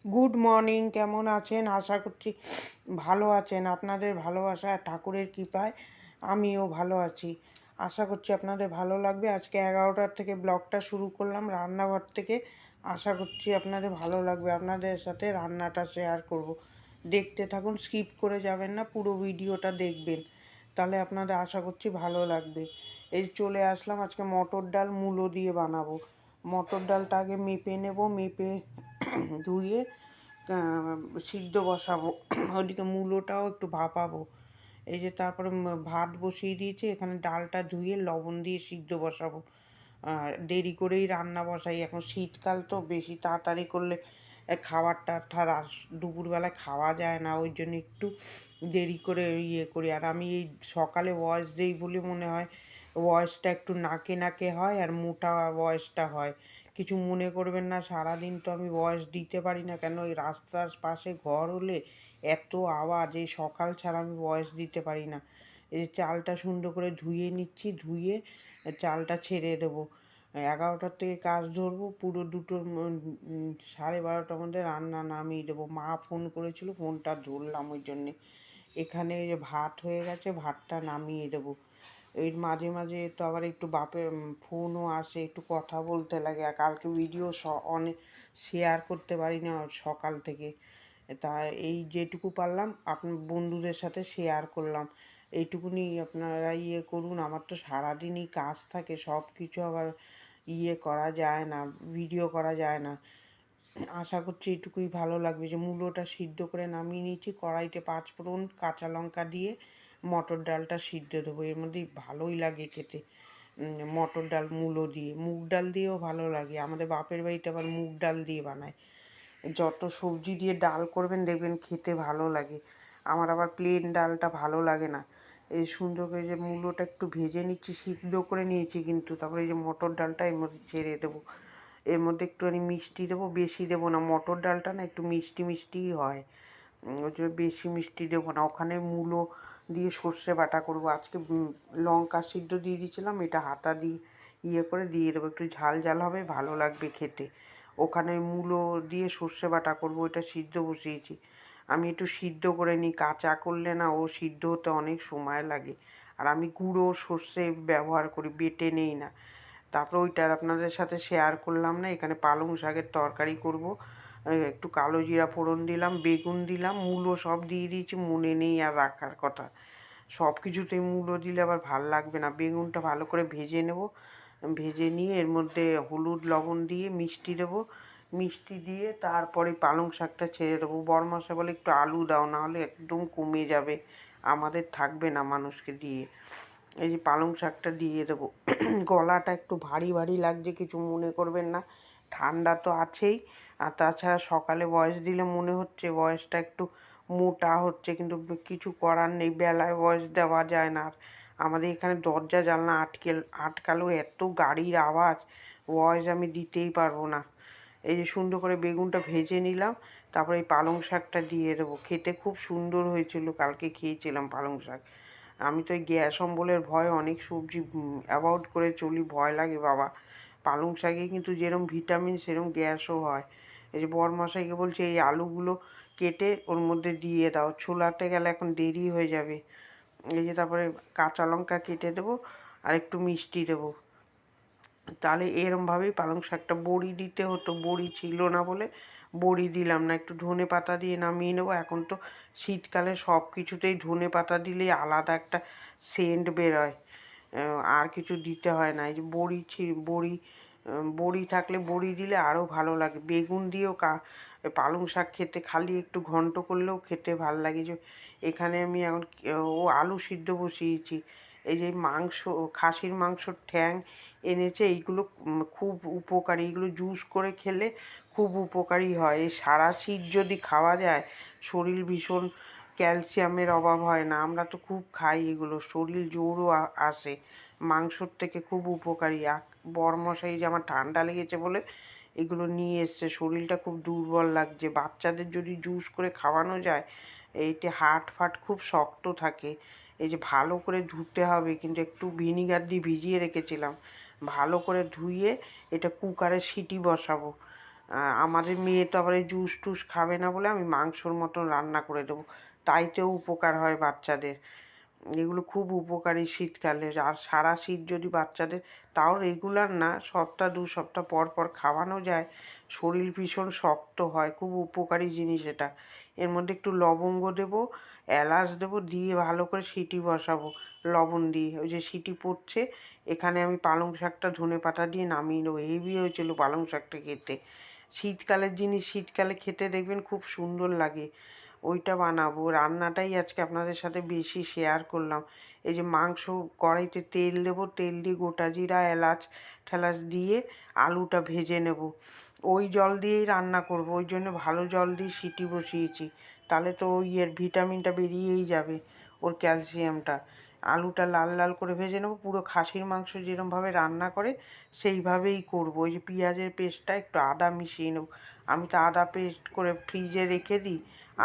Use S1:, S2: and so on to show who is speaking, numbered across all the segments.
S1: Good morning, কেমন আছেন? আশা করছি ভালো আছেন। আপনাদের ভালোবাসা আর ঠাকুরের কৃপায় আমিও ভালো আছি। আশা করছি আপনাদের ভালো লাগবে। আজকে 11টার থেকে ব্লগটা শুরু করলাম রান্নাঘর থেকে। আশা করছি আপনাদের ভালো লাগবে। আপনাদের সাথে রান্নাটা শেয়ার করব। দেখতে থাকুন, স্কিপ করে যাবেন না, পুরো ভিডিওটা দেখবেন, তাহলে আপনাদের আশা করছি ভালো লাগবে। এই চলে আসলাম, আজকে মটর ডাল মূলো দিয়ে বানাবো। মটর ডালটা আগে মেপে নেব, মেপে ধুয়ে সিদ্ধ বসাবো। ওদিকে মূলোটাও একটু ভাপাবো। এই যে তারপরে ভাত বসিয়ে দিয়েছি, এখানে ডালটা ধুয়ে লবণ দিয়ে সিদ্ধ বসাবো। দেরি করেই রান্না বসাই, এখন শীতকাল তো বেশি তাড়াতাড়ি করলে খাবারটা দুপুরবেলায় খাওয়া যায় না, ওই জন্য একটু দেরি করে ইয়ে করি। আর আমি এই সকালে ভয়েস দিই বলে মনে হয় ভয়েসটা একটু নাকে নাকে হয় আর মোটা ভয়েসটা হয়। কিছু মনে করবেন না, সারাদিন তো আমি ভয়েস দিতে পারি না, কেন এই রাস্তার পাশে ঘর হলে এত আওয়াজ, এই সকাল ছাড়া আমি ভয়েস দিতে পারি না। এই যে চালটা সুন্দর করে ধুয়ে নিচ্ছি, ধুয়ে চালটা ছেড়ে দেবো। 11টার থেকে কাজ ধরবো, পুরো 12:30টার মধ্যে রান্না নামিয়ে দেবো। মা ফোন করেছিল, ফোনটা ধরলাম ওই জন্যে। এখানে যে ভাত হয়ে গেছে, ভাতটা নামিয়ে দেবো। এর মাঝে মাঝে তো আবার একটু বাপের ফোনও আসে, একটু কথা বলতে লাগে। আর কালকে ভিডিও অনেক শেয়ার করতে পারি না সকাল থেকে, তা এই যেটুকু পারলাম আপনার বন্ধুদের সাথে শেয়ার করলাম। এইটুকুনি আপনারা ইয়ে করুন। আমার তো সারাদিনই কাজ থাকে, সব কিছু আবার ইয়ে করা যায় না, ভিডিও করা যায় না। আশা করছি এইটুকুই ভালো লাগবে। যে মূলোটা সিদ্ধ করে নামিয়ে নিয়েছি, কড়াইতে 5 ফোড়ন কাঁচা লঙ্কা দিয়ে মটর ডালটা সিদ্ধ দেবো। এর মধ্যে ভালোই লাগে খেতে। মটর ডাল মূলো দিয়ে, মুগ ডাল দিয়েও ভালো লাগে। আমাদের বাপের বাড়িতে আবার মুগ ডাল দিয়ে বানায়। যত সবজি দিয়ে ডাল করবেন দেখবেন খেতে ভালো লাগে। আমার আবার প্লেন ডালটা ভালো লাগে না। এই সুন্দর করে যে মূলোটা একটু ভেজে নিচ্ছি, সিদ্ধ করে নিয়েছি কিন্তু, তারপরে এই যে মটর ডালটা এর মধ্যে ছেড়ে দেবো। এর মধ্যে একটুখানি মিষ্টি দেবো, বেশি দেবো না, মটর ডালটা না একটু মিষ্টি মিষ্টিই হয়, ওই জন্য বেশি মিষ্টি দেবো না। ওখানে মূলো দিয়ে সর্ষে বাটা করবো আজকে। লঙ্কা সিদ্ধ দিয়ে দিয়েছিলাম, এটা হাতা দিয়ে ইয়ে করে দিয়ে দেবো, একটু ঝাল ঝাল হবে, ভালো লাগবে খেতে। ওখানে মূলো দিয়ে সর্ষে বাটা করবো, এটা সিদ্ধ বসিয়েছি। আমি একটু সিদ্ধ করে নিই, কাঁচা করলে না ও সিদ্ধ হতে অনেক সময় লাগে। আর আমি গুঁড়ো সর্ষে ব্যবহার করি, বেটে নেই না। তারপর ওইটা আপনাদের সাথে শেয়ার করলাম না। এখানে পালং শাকের তরকারি করব। একটু কালো জিরা ফোড়ন দিলাম, বেগুন দিলাম, মূলো সব দিয়ে দিয়েছি, মনে নেই আর রাখার কথা। সব কিছুতেই মূলো দিলে আবার ভাল লাগবে না। বেগুনটা ভালো করে ভেজে নেব, ভেজে নিয়ে এর মধ্যে হলুদ লবণ দিয়ে মিষ্টি দেবো, মিষ্টি দিয়ে তারপরে পালং শাকটা ছেড়ে দেবো। বড়মশাই বলে একটু আলু দাও, নাহলে একদম কমে যাবে, আমাদের থাকবে না মানুষকে দিয়ে। এই যে পালং শাকটা দিয়ে দেবো। গলাটা একটু ভারী ভারী লাগছে, কিছু মনে করবেন না, ঠান্ডা তো আছেই। আর তাছাড়া সকালে বয়স দিলে মনে হচ্ছে বয়সটা একটু মোটা হচ্ছে, কিন্তু কিছু করার নেই, বেলায় বয়স দেওয়া যায় না। আর আমাদের এখানে দরজা জানলা আটকালেও এত গাড়ির আওয়াজ, ভয়েস আমি দিতেই পারবো না। এই যে সুন্দর করে বেগুনটা ভেজে নিলাম, তারপরে এই পালং শাকটা দিয়ে দেবো। খেতে খুব সুন্দর হয়েছিল, কালকে খেয়েছিলাম পালং শাক। আমি তো এই গ্যাস অম্বলের ভয়ে অনেক সবজি অ্যাভয়েড করে চলি, ভয় লাগে বাবা। পালং শাকে কিন্তু যেরকম ভিটামিন সেরকম গ্যাসও হয়। এই যে বরমশাইকে বলছে এই আলুগুলো কেটে ওর মধ্যে দিয়ে দাও, ছোলাতে গেলে এখন দেরি হয়ে যাবে। এই যে তারপরে কাঁচা লঙ্কা কেটে দেবো আর একটু মিষ্টি দেবো। তাহলে এরমভাবেই পালং শাকটা, বড়ি দিতে হতো, বড়ি ছিল না বলে বড়ি দিলাম না, একটু ধনে পাতা দিয়ে নামিয়ে নেবো। এখন তো শীতকালে সব কিছুতেই ধনে পাতা দিলেই আলাদা একটা সেন্ট বেরোয়, আর কিছু দিতে হয় না। এই যে বড়ি থাকলে বড়ি দিলে আরও ভালো লাগে। বেগুন দিয়েও পালং শাক খেতে খালি একটু ঘন্ট করলেও খেতে ভাল লাগে। যে এখানে আমি এখন আলু সিদ্ধ বসিয়েছি। এই যে মাংস, খাসির মাংসর ঠ্যাং এনেছে, এইগুলো খুব উপকারী, এগুলো জুস করে খেলে খুব উপকারী হয়। এই সারা শীত যদি খাওয়া যায় শরীর ভীষণ, ক্যালসিয়ামের অভাব হয় না। আমরা তো খুব খাই এগুলো, শরীর জোরও আসে মাংসর থেকে, খুব উপকারী। বরমশাই যে আমার ঠান্ডা লেগেছে বলে এগুলো নিয়ে এসছে, শরীরটা খুব দুর্বল লাগছে। বাচ্চাদের যদি জুস করে খাওয়ানো যায়, এইতে হাড় ফাট খুব শক্ত থাকে। এই যে ভালো করে ধুতে হবে, কিন্তু একটু ভিনিগার দিয়ে ভিজিয়ে রেখেছিলাম, ভালো করে ধুয়ে এটা কুকারে সিটি বসাবো। আমাদের মেয়ে তো আবার এই জুস টুস খাবে না বলে আমি মাংসর মতন রান্না করে দেবো, তাইতেও উপকার হয় বাচ্চাদের। এগুলো খুব উপকারী শীতকালে। আর সারা শীত যদি বাচ্চাদের, তাও রেগুলার না, সপ্তাহ 2 সপ্তাহ পর পর খাওয়ানো যায়, শরীর ভীষণ শক্ত হয়, খুব উপকারী জিনিস এটা। এর মধ্যে একটু লবঙ্গ দেবো, এলাচ দেবো, দিয়ে ভালো করে সিটি বসাবো লবণ দিয়ে। ওই যে সিটি পড়ছে, এখানে আমি পালং শাকটা ধনেপাতা দিয়ে নামিয়ে নেবো। হেভি হয়েছিল পালং শাকটা খেতে। শীতকালের জিনিস শীতকালে খেতে দেখবেন খুব সুন্দর লাগে। ওইটা বানাবো। রান্নাটাই আজকে আপনাদের সাথে বেশি শেয়ার করলাম। এই যে মাংস, কড়াইতে তেল দেবো, তেল দিয়ে গোটা জিরা এলাচ ঠেলাচ দিয়ে আলুটা ভেজে নেব। ওই জল দিয়েই রান্না করব, ওই জন্য ভালো জল দিয়ে সিটি বসিয়েছি। তাহলে তো ওই এর ভিটামিনটা বেরিয়েই যাবে, ওর ক্যালসিয়ামটা। আলুটা লাল লাল করে ভেজে নেবো, পুরো খাসির মাংস যেরমভাবে রান্না করে সেইভাবেই করব। ওই যে পেঁয়াজের পেস্টটা, একটু আদা মিশিয়ে নেব। আমি তো আদা পেস্ট করে ফ্রিজে রেখে দিই,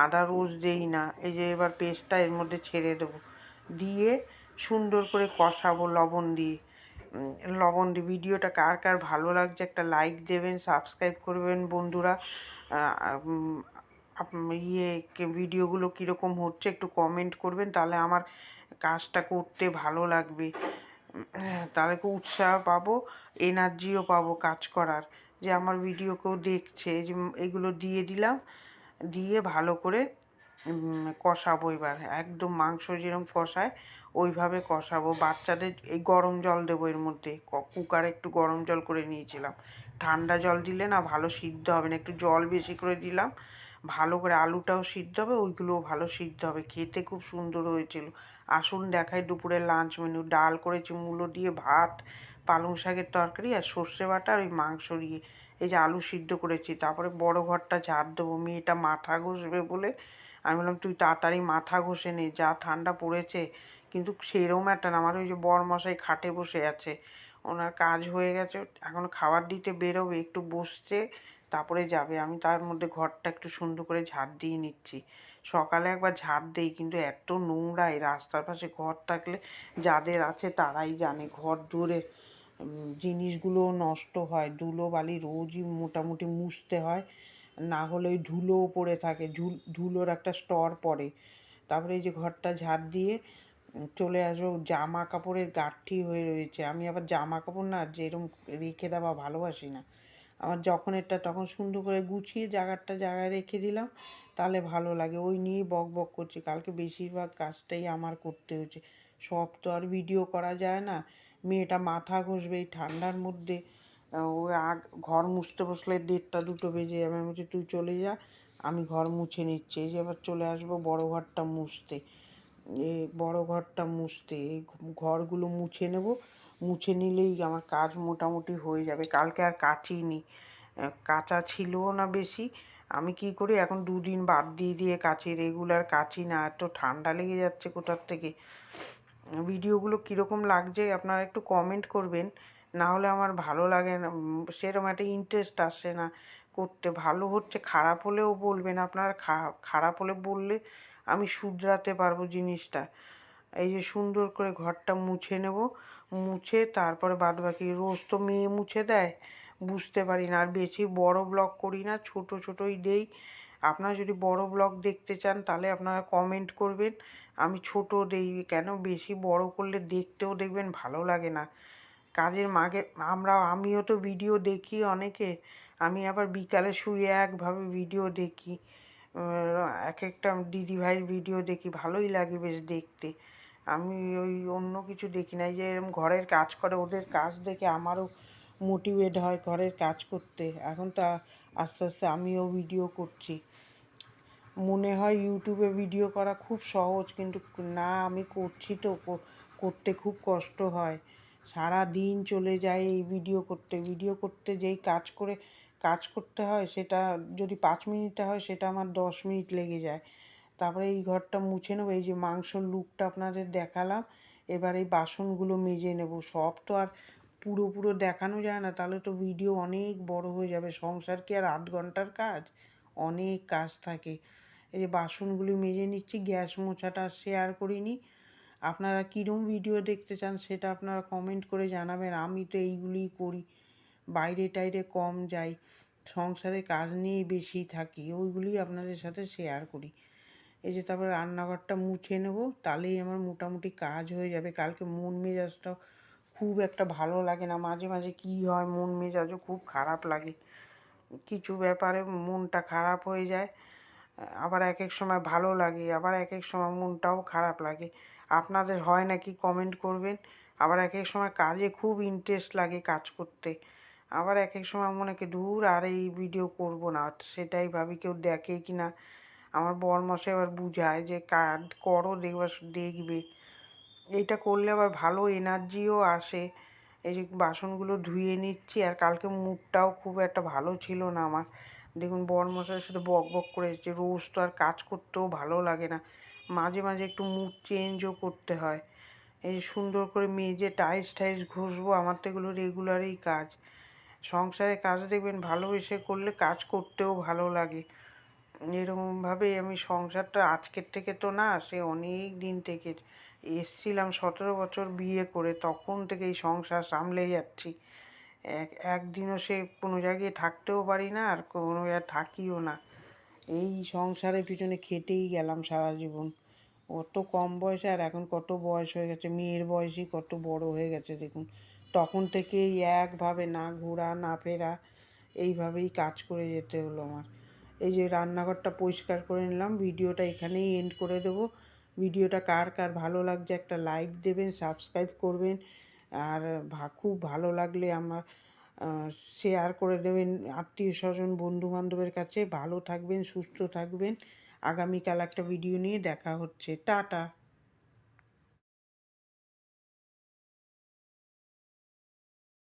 S1: আদা রোজ দেই না। এই যে এবার পেস্টটা এর মধ্যে ছেড়ে দেবো, দিয়ে সুন্দর করে কষাবো লবণ দিয়ে। লবণ দিয়ে। ভিডিওটা কার কার ভালো লাগছে একটা লাইক দেবেন, সাবস্ক্রাইব করবেন বন্ধুরা। ভিডিওগুলো কীরকম হচ্ছে একটু কমেন্ট করবেন, তাহলে আমার কাজটা করতে ভালো লাগবে। তাহলে খুব উৎসাহ পাবো, এনার্জিও পাবো কাজ করার, যে আমার ভিডিও কেউ দেখছে। যে এগুলো দিয়ে দিলাম, দিয়ে ভালো করে কষাবো। এবার একদম মাংস যেরকম কষায় ওইভাবে কষাবো। বাচ্চাদের এই গরম জল দেবো এর মধ্যে, কুকারে একটু গরম জল করে নিয়েছিলাম। ঠান্ডা জল দিলে না ভালো সিদ্ধ হবে না, একটু জল বেশি করে দিলাম, ভালো করে আলুটাও সিদ্ধ হবে, ওইগুলোও ভালো সিদ্ধ হবে। খেতে খুব সুন্দর হয়েছিল। আসুন দেখাই দুপুরের লাঞ্চ মেনু। ডাল করেছি মূলো দিয়ে, ভাত, পালং শাকের তরকারি আর সর্ষে বাটা আর ওই মাংস দিয়ে। এই যে আলু সিদ্ধ করেছি। তারপরে বড় ঘরটা ঝাড় দেবো, মেয়েটা মাথা ঘষবে বলে আমি বললাম তুই তাড়াতাড়ি মাথা ঘষে নে, যা ঠান্ডা পড়েছে। কিন্তু সেরম একটা না, আমার ওই যে বরমশাই খাটে বসে আছে, ওনার কাজ হয়ে গেছে, এখন খাবার দিতে বেরোবে, একটু বসছে, তারপরে যাবে। আমি তার মধ্যে ঘরটা একটু সুন্দর করে ঝাড় দিয়ে নিচ্ছি। সকালে একবার ঝাড় দেই, কিন্তু এত নোংরা, এই রাস্তার পাশে ঘর থাকলে যাদের আছে তারাই জানে, ঘর দূরে জিনিসগুলো নষ্ট হয়। ধুলো বালি রোজই মোটামুটি মুছতে হয়, না হলে ওই ধুলোও পড়ে থাকে, ধুলোর একটা স্তর পড়ে। তারপরে এই যে ঘরটা ঝাড় দিয়ে চলে আসবো। জামা কাপড়ের গাঁঠি হয়ে রয়েছে, আমি আবার জামা কাপড় না যেরকম রেখে দেওয়া ভালোবাসি না। আমার যখন এটা তখন সুন্দর করে গুছিয়ে জায়গাটা জায়গায় রেখে দিলাম, তাহলে ভালো লাগে। ওই নিয়েই বক বক করছি। কালকে বেশিরভাগ কাজটাই আমার করতে হয়েছে, সব তো আর ভিডিও করা যায় না। মেয়েটা মাথা ঘষবে এই ঠান্ডার মধ্যে, ওই ঘর মুছতে বসলে 1:30-2 বেজে যাবে। আমি বলছি তুই চলে যা, আমি ঘর মুছে নিচ্ছি। এই যে এবার চলে আসবো বড় ঘরটা মুছতে, এই বড় ঘরটা মুছতে, এই ঘরগুলো মুছে নেব। মুছে নিলেই আমার কাজ মোটামুটি হয়ে যাবে। কালকে আর কাচিনি, কাচা ছিলও না বেশি। আমি কি করি এখন 2 দিন বাদ দিয়ে দিয়ে কাচি, রেগুলার কাচি না, এত ঠান্ডা লেগে যাচ্ছে কোথার থেকে। ভিডিওগুলো কীরকম লাগছে আপনারা একটু কমেন্ট করবেন, না হলে আমার ভালো লাগে না, সেরকম একটা ইন্টারেস্ট আসে না করতে। ভালো হচ্ছে, খারাপ হলেও বলবেন আপনারা, খারাপ হলে বললে আমি শুধরাতে পারবো জিনিসটা। এই যে সুন্দর করে ঘরটা মুছে নেব, মুছে তারপরে বাদবাকি, রোজ তো মেয়ে মুছে দেয়, বুঝতে পারি না। আর বেশি বড় ব্লগ করি না, ছোট ছোটই দেই। আপনারা যদি বড় ব্লগ দেখতে চান তাহলে আপনারা কমেন্ট করবেন, আমি ছোট দেই কেন, বেশি বড় করলে দেখতেও দেখবেন ভালো লাগে না। কাজের মাঝে আমিও তো ভিডিও দেখি অনেকে, আমি আবার বিকালে শুয়ে একভাবে ভিডিও দেখি, এক একটা দিদিভাইয়ের ভিডিও দেখি, ভালোই লাগে বেশ দেখতে। আমি ওই অন্য কিছু দেখি না। এই যে এরকম ঘরের কাজ করে, ওদের কাজ দেখে আমারও মোটিভেট হয় ঘরের কাজ করতে। এখন তা আস্তে আস্তে আমিও ভিডিও করছি। মনে হয় ইউটিউবে ভিডিও করা খুব সহজ, কিন্তু না, আমি করছি তো, করতে খুব কষ্ট হয়। সারা দিন চলে যায় এই ভিডিও করতে যেই কাজ করতে হয়, সেটা যদি 5 মিনিটে হয় সেটা আমার 10 মিনিট লেগে যায়। তারপরে এই ঘরটা মুছে নেবো। এই যে মাংসর লুকটা আপনাদের দেখালাম, এবার এই বাসনগুলো মেজে নেব। সব তো আর পুরো দেখানো যায় না, তাহলে তো ভিডিও অনেক বড় হয়ে যাবে। সংসার কি আর 8 ঘন্টার কাজ, অনেক কাজ থাকে। এই যে বাসনগুলি মেজে নিচ্ছি, গ্যাস মোছাটা শেয়ার করিনি। আপনারা কীরকম ভিডিও দেখতে চান সেটা আপনারা কমেন্ট করে জানাবেন। আমি তো এইগুলিই করি, বাইরে টাইরে কম যাই। সংসারে কাজ নিয়েই বেশি থাকি, ওইগুলি আপনাদের সাথে শেয়ার করি। এই যে তারপর রান্নাঘরটা মুছে নেব, তাহলেই আমার মোটামুটি কাজ হয়ে যাবে। কালকে মন মেজাজটাও খুব একটা ভালো লাগে না, মাঝে মাঝে কী হয় মন মেজাজও খুব খারাপ লাগে, কিছু ব্যাপারে মনটা খারাপ হয়ে যায়, আবার এক এক সময় ভালো লাগে, আবার এক এক সময় মনটাও খারাপ লাগে। আপনাদের হয় নাকি কমেন্ট করবেন। আবার এক এক সময় কাজে খুব ইন্টারেস্ট লাগে কাজ করতে, আবার এক এক সময় মনে হয় দূর আর এই ভিডিও করব না, সেটাই ভাবি কেউ দেখে কি না। আমার বরমশাই আবার বুঝায় যে কাজ করো, দেখবে এইটা করলে আবার ভালো এনার্জিও আসে। এই যে বাসনগুলো ধুয়ে নিচ্ছি, আর কালকে মুডটাও খুব একটা ভালো ছিল না আমার। দেখুন বরমশাইয়ের সাথে বক বক করে যে রোজ তো আর কাজ করতেও ভালো লাগে না, মাঝে মাঝে একটু মুড চেঞ্জও করতে হয়। এই সুন্দর করে মেজে টাইলস টাইলস ঘষবো, আমার তো এগুলো রেগুলারই কাজ। সংসারে কাজ দেখবেন ভালোবেসে করলে কাজ করতেও ভালো লাগে। এরকমভাবেই আমি সংসারটা আজকের থেকে তো না, সে অনেক দিন থেকে এসছিলাম 17 বছর বিয়ে করে, তখন থেকে এই সংসার সামলে যাচ্ছি। একদিনও সে কোনো জায়গায় থাকতেও পারি না, আর কোনো জায়গায় থাকিও না। এই সংসারের পিছনে খেটেই গেলাম সারা জীবন। অত কম বয়সে আর এখন কত বয়স হয়ে গেছে, মেয়ের বয়সই কত বড় হয়ে গেছে দেখুন। তখন থেকেই একভাবে না ঘোরা না ফেরা, এইভাবেই কাজ করে যেতে হলো আমার। এই যে রান্নাঘরটা পরিষ্কার করে নিলাম, ভিডিওটা এখানেই এন্ড করে দেবো। ভিডিওটা কার কার ভালো লাগছে একটা লাইক দেবেন, সাবস্ক্রাইব করবেন, আর খুব ভালো লাগলে আমার শেয়ার করে দেবেন আত্মীয় স্বজন বন্ধু বান্ধবের কাছে। ভালো থাকবেন, সুস্থ থাকবেন। আগামীকাল একটা ভিডিও নিয়ে দেখা হচ্ছে। টাটা।